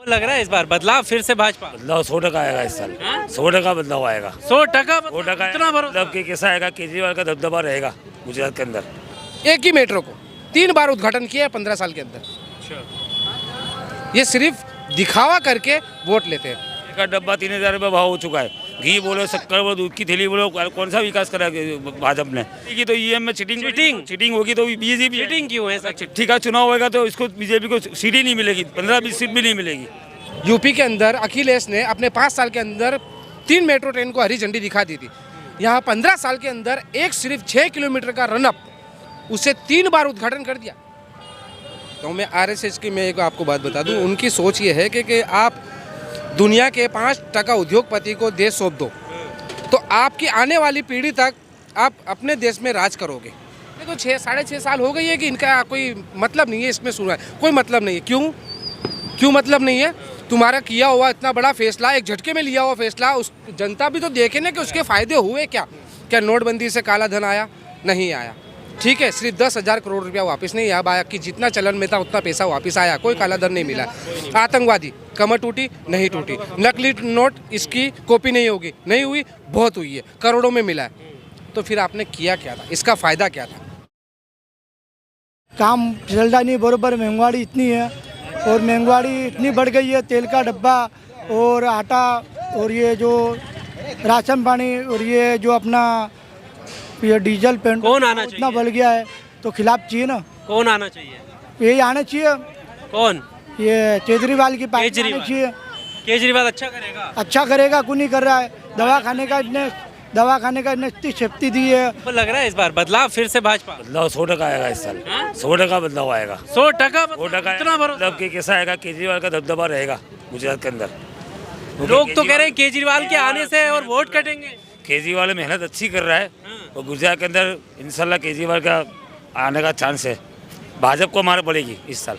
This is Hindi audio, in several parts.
वो लग रहा है इस बार बदलाव फिर से भाजपा। बदलाव 100% आएगा इस साल। 100% बदलाव आएगा। 100% 100% इतना भरोसा? मतलब कि कैसा आएगा, केजरीवाल का दबदबा रहेगा गुजरात के अंदर। एक ही मेट्रो को 3 बार उद्घाटन किया है 15 साल के अंदर। ये सिर्फ दिखावा करके वोट लेते हैं। का डब्बा 3000 रुपये भाव हो चुका है। घी बोलो, शक्कर बोलो, दूध की थैली बोलो, कौन सा विकास करा भाजपा ने? की तो ईएम में चीटिंग होगी तो बीजेपी चीटिंग क्यों है? चिट्ठी का चुनाव होगा तो इसको बीजेपी को सीट ही नहीं मिलेगी, 15-20 सीट भी नहीं मिलेगी। यूपी के अंदर अखिलेश ने अपने 5 साल के अंदर 3 मेट्रो ट्रेन को हरी झंडी दिखा दी थी। यहाँ 15 साल के अंदर एक सिर्फ 6 किलोमीटर का रनअप उसे 3 बार उद्घाटन कर दिया। तो मैं आरएसएस की मैं एक आपको बात बता दूं, उनकी सोच ये है कि आप दुनिया के 5% उद्योगपति को देश सौंप दो तो आपकी आने वाली पीढ़ी तक आप अपने देश में राज करोगे। ये तो 6-6.5 साल हो गई है कि इनका कोई मतलब नहीं है इसमें सुना है, कोई मतलब नहीं है। क्यों मतलब नहीं है? तुम्हारा किया हुआ इतना बड़ा फैसला, एक झटके में लिया हुआ फैसला, उस जनता भी तो देखे ना कि उसके फायदे हुए क्या नोटबंदी से काला धन आया? नहीं आया। ठीक है, सिर्फ 10,000 करोड़ रुपया वापस नहीं आया कि जितना चलन में था उतना पैसा वापस आया, कोई काला धन नहीं मिला। आतंकवादी कमर टूटी नहीं टूटी, नकली नोट इसकी कॉपी नहीं होगी, नहीं हुई, बहुत हुई है, करोड़ों में मिला है। तो फिर आपने किया क्या था? इसका फायदा क्या था? काम चलता नहीं बरोबर, महंगाई इतनी है और महंगाई इतनी बढ़ गई है। तेल का डब्बा और आटा और ये जो राशन पानी और ये जो अपना ये डीजल पेट्रोल कौन आना इतना चाहिए? बढ़ गया है तो खिलाफ चाहिए ना। कौन आना चाहिए? यही आना चाहिए, कौन? ये केजरीवाल की पार्टी आनी केजरीवाल। चाहिए। केजरीवाल अच्छा करेगा? अच्छा करेगा, क्यों नहीं कर रहा है? दवा खाने का इतने इतनी शक्ति दी है। वो लग रहा है इस बार बदलाव फिर से भाजपा। बदलाव 100% आएगा इस साल। 100% बदलाव आएगा। 100% इतना भरोसा? मतलब कि कैसा आएगा, केजरीवाल का दबदबा रहेगा गुजरात के अंदर। लोग तो कह रहे हैं केजरीवाल के आने से और वोट कटेंगे। केजरीवाल मेहनत अच्छी कर रहा है और गुजरात के अंदर इंशाल्लाह केजरीवाल का आने का चांस है। भाजपा को मार पड़ेगी इस साल।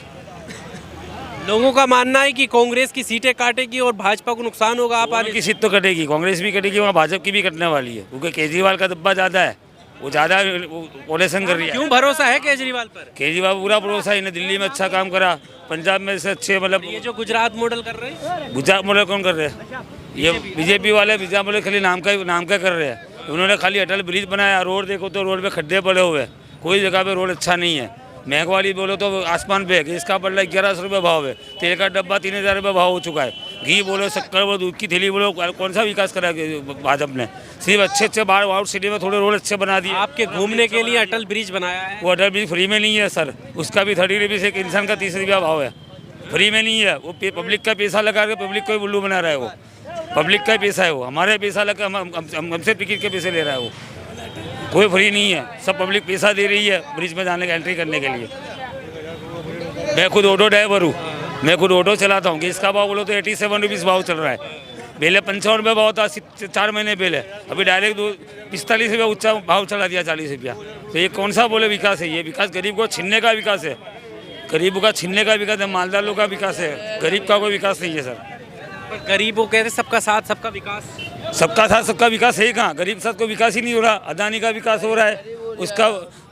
लोगों का मानना है कि कांग्रेस की सीटें काटेगी और भाजपा को नुकसान होगा। आप आने की सीट तो कटेगी, कांग्रेस भी कटेगी, वहाँ भाजपा की भी कटने वाली है क्योंकि केजरीवाल का दब्बा ज़्यादा है, वो ज़्यादा पॉलिसन कर रही है। क्यों भरोसा है केजरीवाल पर? केजरीवाल पूरा भरोसा है, इन्हें दिल्ली में अच्छा काम करा, पंजाब में से अच्छे मतलब। ये जो गुजरात मॉडल कर रहे हैं, गुजरात मॉडल कौन कर रहे हैं? ये बीजेपी वाले गुजरात मॉडल खाली नाम का कर रहे हैं। उन्होंने खाली अटल ब्रिज बनाया, रोड देखो तो रोड पे खड्डे पड़े हुए हैं, कोई जगह पे रोड अच्छा नहीं है। महंगाई बोलो तो आसमान पे है, इसका पड़ रहा है 1100 रुपये भाव है। तेल का डब्बा 3000 रुपये भाव हो चुका है। घी बोलो, शक्कर बोलो, दूध की थैली बोलो, कौन सा विकास करा भाजपा ने? सिर्फ अच्छे बाहर आउट सिटी में थोड़े रोड अच्छे बना दिए। आपके घूमने के लिए अटल ब्रिज बनाया है। वो अटल ब्रिज फ्री में नहीं है सर, उसका भी 30 रुपीज़ एक इंसान का 30 रुपया भाव है, फ्री में नहीं है। वो पब्लिक का पैसा लगा के पब्लिक को ही उल्लू बना रहा है। वो पब्लिक का पैसा है, वो हमारे पैसा लगा हमसे टिकट के पैसे ले रहा है। वो कोई फ्री नहीं है, सब पब्लिक पैसा दे रही है ब्रिज में जाने का, एंट्री करने के लिए। मैं खुद ऑटो ड्राइवर हूँ, मैं खुद ऑटो चलाता हूँ। इसका भाव बोलो तो 87 रुपीज़ भाव चल रहा है। पहले 55 रुपये भाव था 4 महीने पहले, अभी डायरेक्ट 45 रुपये ऊँचा भाव चला दिया, 40 रुपया। तो ये कौन सा बोले विकास है? ये विकास गरीब को छीनने का विकास है, गरीबों का छीनने का विकास है, मालदार लोगों का विकास है, गरीब का कोई विकास नहीं है सर। गरीबों कहते सबका साथ सबका विकास। सबका साथ सबका विकास है कहाँ? गरीब साथ कोई विकास ही नहीं हो रहा। अदानी का विकास हो रहा है, उसका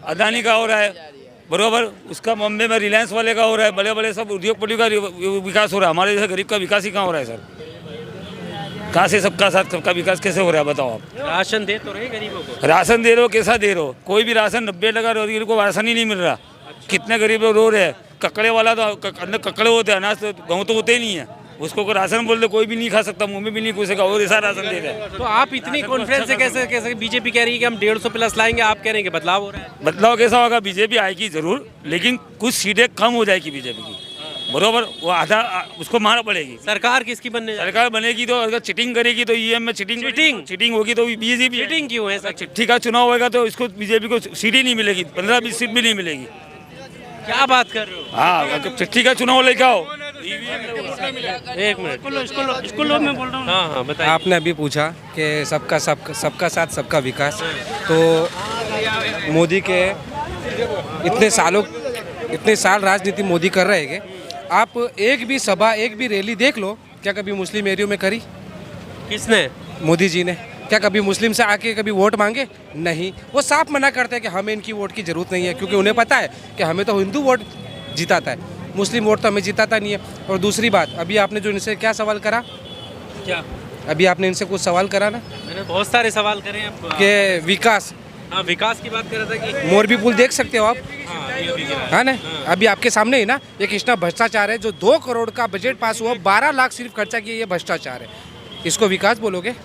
अदानी का हो रहा है बरोबर, उसका बॉम्बे में रिलायंस वाले का हो रहा है, बड़े बड़े सब उद्योगपति का विकास हो रहा है। हमारे जैसे गरीब का विकास ही कहाँ हो रहा है सर? कहाँ से सबका साथ सबका विकास कैसे हो रहा है बताओ आप? राशन दे तो रहे गरीबों को। राशन दे रहे हो, कैसा दे रहे हो? कोई भी राशन 90 लगा रोजगार को राशन ही नहीं मिल रहा। कितने गरीब लोग रो रहे हैं। ककड़े वाला तो अंदर ककड़े होते हैं, अनाज तो गेहूँ तो होते ही नहीं है, उसको कोई राशन बोल दे कोई भी नहीं खा सकता, मुंह में भी नहीं घुसेगा, और ऐसा राशन दे रहे हैं। तो आप इतनी कॉन्फिडेंस से कैसे बीजेपी कह रही है कि हम 150 प्लस लाएंगे, आप कह रहे हैं कि बदलाव हो रहा है? बदलाव कैसा होगा? बीजेपी आएगी जरूर, लेकिन कुछ सीटें कम हो जाएगी बीजेपी की बरोबर, वो आधा उसको मार पड़ेगी। सरकार किसकी बनने? सरकार बनेगी तो अगर चीटिंग करेगी तो ईएम में चीटिंग होगी तो बीजेपी। चीटिंग क्यों है? चिट्ठी का चुनाव होगा तो इसको बीजेपी को सीट ही नहीं मिलेगी, 15-20 सीट भी नहीं मिलेगी। क्या बात कर रहे हो? हाँ, चिट्ठी का चुनाव लेके आओ। एक मिनट, इसको लो मैं बोल रहा हूँ। हाँ बताइए। आपने अभी पूछा कि सबका साथ सबका विकास, तो मोदी के इतने साल राजनीति मोदी कर रहे हैं कि आप एक भी सभा एक भी रैली देख लो, क्या कभी मुस्लिम एरियो में करी? किसने? मोदी जी ने। क्या कभी मुस्लिम से आके कभी वोट मांगे? नहीं। वो साफ मना करते हैं कि हमें इनकी वोट की ज़रूरत नहीं है, क्योंकि उन्हें पता है कि हमें तो हिंदू वोट जिताता है। मुस्लिम वोट तो हमें जिताता नहीं है। और दूसरी बात, अभी आपने जो इनसे क्या सवाल करा, क्या अभी आपने इनसे कुछ सवाल करा ना मैंने बहुत सारे सवाल करे हैं कि विकास, हाँ विकास की बात कर रहा था कि मोरबी पुल देख सकते हो आप, हाँ ये भी गिरा है। है ना, अभी आपके सामने ही ना, एक इतना भ्रष्टाचार है जो 2 करोड़ का बजट पास हुआ, 12 लाख सिर्फ खर्चा किया, ये भ्रष्टाचार है, इसको विकास बोलोगे?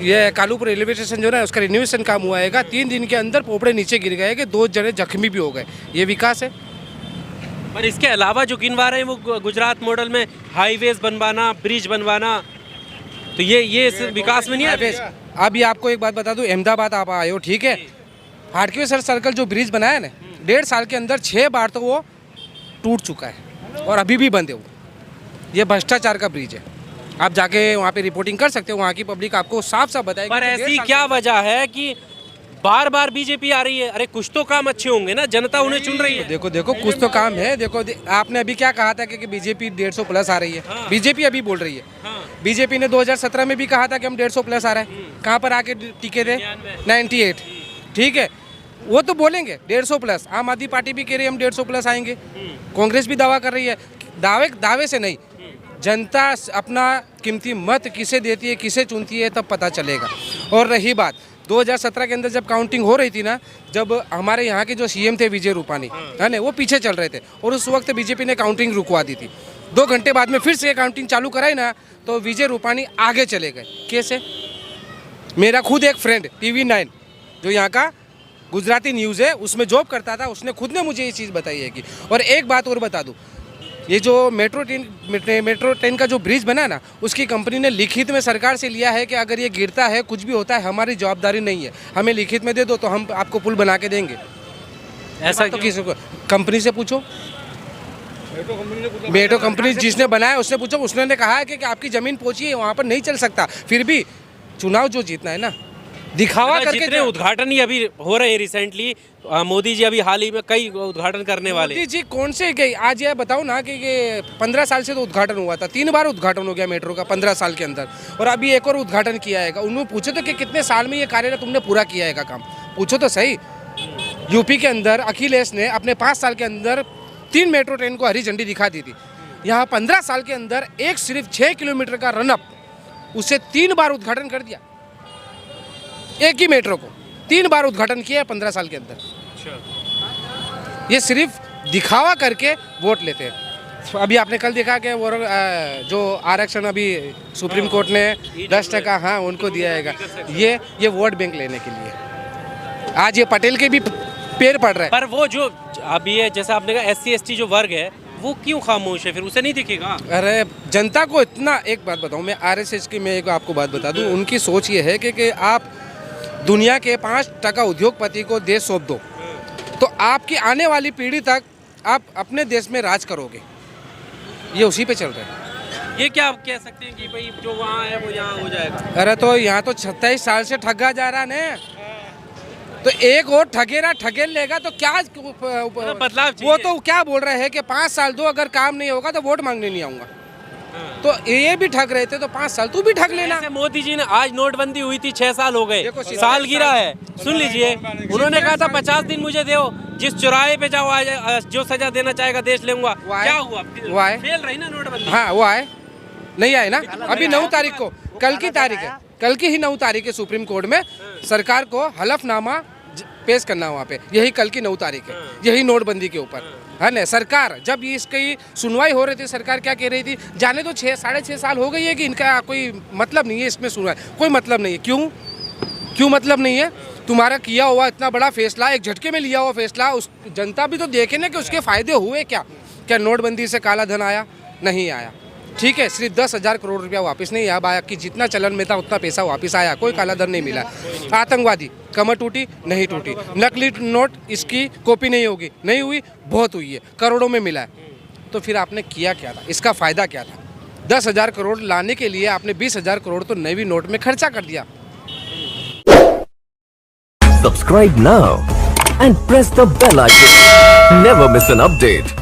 ये कालूपुर रेलवे स्टेशन जो है उसका रिनोवेशन काम हुआ है, 3 दिन के अंदर पोपड़े नीचे गिर गए कि 2 जने जख्मी भी हो गए, ये विकास है? पर इसके अलावा जो गिनवा रहे हैं वो गुजरात मॉडल में हाईवेज बनवाना, ब्रिज बनवाना, तो ये इस विकास में नहीं है। अभी आपको एक बात बता दूं, अहमदाबाद आप आए हो, ठीक है, हाटकेश्वर सर्कल जो ब्रिज बनाया ना, 1.5 साल के अंदर 6 बार तो वो टूट चुका है और अभी भी बंद है वो, ये भ्रष्टाचार का ब्रिज है। आप जाके वहाँ पे रिपोर्टिंग कर सकते हो, वहाँ की पब्लिक आपको साफ साफ बताएगी। पर ऐसी क्या वजह है कि बार बार बीजेपी आ रही है? अरे कुछ तो काम अच्छे होंगे ना, जनता उन्हें चुन रही है। देखो कुछ तो काम है। देखो आपने अभी क्या कहा था कि बीजेपी 150 प्लस आ रही है, हाँ। बीजेपी अभी बोल रही है, हाँ। बीजेपी ने 2017 में भी कहा था कि हम 150 प्लस आ रहा है, कहाँ पर आके टिके थे? 98, ठीक है, वो तो बोलेंगे 150 प्लस। आम आदमी पार्टी भी कह रही है हम 150 प्लस आएंगे, कांग्रेस भी दावा कर रही है। दावे से नहीं, जनता अपना कीमती मत किसे देती है, किसे चुनती है, तब पता चलेगा। और रही बात 2017 के अंदर जब काउंटिंग हो रही थी ना, जब हमारे यहाँ के जो सीएम थे विजय रूपानी, है ना, वो पीछे चल रहे थे और उस वक्त बीजेपी ने काउंटिंग रुकवा दी थी। 2 घंटे बाद में फिर से काउंटिंग चालू कराई ना, तो विजय रूपानी आगे चले गए। कैसे? मेरा खुद एक फ्रेंड TV9 जो यहाँ का गुजराती न्यूज़ है उसमें जॉब करता था, उसने खुद ने मुझे ये चीज़ बताई है कि। और एक बात और बता दूँ, ये जो मेट्रो ट्रेन का जो ब्रिज बना ना, उसकी कंपनी ने लिखित में सरकार से लिया है कि अगर ये गिरता है, कुछ भी होता है, हमारी जवाबदारी नहीं है, हमें लिखित में दे दो तो हम आपको पुल बना के देंगे। ऐसा तो किसी को कंपनी से पूछो, मेट्रो कंपनी जिसने बनाया उससे पूछो, उसने कहा है कि आपकी ज़मीन पहुंची है, वहाँ पर नहीं चल सकता। फिर भी चुनाव जो जीतना है ना, दिखावा करके। जितने उद्घाटन ही अभी हो रहे हैं रिसेंटली, मोदी जी अभी हाल ही में कई उद्घाटन करने वाले। मोदी जी कौन से गए? आज ये बताओ ना कि ये 15 साल से तो उद्घाटन हुआ था, 3 बार उद्घाटन हो गया मेट्रो का 15 साल के अंदर, और अभी एक और उद्घाटन किया है। उन्होंने पूछो तो कि कितने साल में ये कार्य तुमने पूरा किया है काम, पूछो तो सही। यूपी के अंदर अखिलेश ने अपने 5 साल के अंदर 3 मेट्रो ट्रेन को हरी झंडी दिखा दी थी। यहाँ 15 साल के अंदर एक सिर्फ 6 किलोमीटर का रनअप, उसे 3 बार उद्घाटन कर दिया। एक ही मेट्रो को 3 बार उद्घाटन किया है 15 साल के अंदर। ये सिर्फ दिखावा करके वोट लेते हैं। अभी आपने कल देखा कि वो जो आरक्षण अभी सुप्रीम कोर्ट ने 10% हाँ उनको दिया है, ये वोट बैंक लेने के लिए। आज ये पटेल के भी पैर पड़ रहा है। पर वो जो अभी ये जैसा आपने कहा SC ST जो वर्ग है, वो क्यों खामोश है? फिर उसे नहीं दिखेगा? अरे जनता को इतना, एक बात बताऊं मैं, RSS की मैं एक आपको बात बता दूं, उनकी सोच ये है कि आप दुनिया के 5% उद्योगपति को देश सौंप दो तो आपकी आने वाली पीढ़ी तक आप अपने देश में राज करोगे। ये उसी पे चल रहा है। ये क्या आप कह सकते हैं कि भाई जो वहाँ है वो यहाँ हो जाएगा? अरे तो यहाँ तो 27 साल से ठगा जा रहा है, तो एक और ठगे लेगा तो क्या बदलाव चाहिए। वो तो क्या बोल रहे हैं कि 5 साल दो, अगर काम नहीं होगा तो वोट मांगने नहीं आऊँगा। तो ये भी ठग रहे थे, तो 5 साल तू भी ठग लेना। ऐसे मोदी जी ने, आज नोटबंदी हुई थी 6 साल हो गए, देखो, साल गिरा है। सुन लीजिए, उन्होंने कहा था 50 दिन मुझे दो, जिस चौराहे पे जाओ आज जो सजा देना चाहेगा देश लूंगा। क्या हुआ? वो आए, फेल रही ना नोटबंदी। हाँ वो आए, नहीं आए ना। अभी 9 तारीख को, कल की तारीख है, कल की ही 9 तारीख है, सुप्रीम कोर्ट में सरकार को हलफनामा पेश करना वहाँ पे, यही कल की 9 तारीख है, यही नोटबंदी के ऊपर, है ना। सरकार जब इसकी सुनवाई हो रही थी, सरकार क्या कह रही थी, जाने तो 6-6.5 साल हो गई है कि इनका कोई मतलब नहीं है इसमें सुनवाई, कोई मतलब नहीं है। क्यों मतलब नहीं है? तुम्हारा किया हुआ इतना बड़ा फैसला, एक झटके में लिया हुआ फैसला, उस जनता भी तो देखे ना कि उसके फायदे हुए क्या नोटबंदी से काला धन आया? नहीं आया, ठीक है। सिर्फ 10,000 करोड़ रुपया वापस नहीं आया, बाकी जितना चलन में था उतना पैसा वापस आया, कोई काला धन नहीं मिला। आतंकवादी कमर टूटी? नहीं टूटी। नकली नोट इसकी कॉपी नहीं होगी, नहीं हुई, बहुत हुई है, करोड़ों में मिला है। तो फिर आपने किया क्या था? इसका फायदा क्या था? 10,000 करोड़ लाने के लिए आपने 20,000 करोड़ तो नई नोट में खर्चा कर दिया। Subscribe now and press the bell icon. Never miss an update.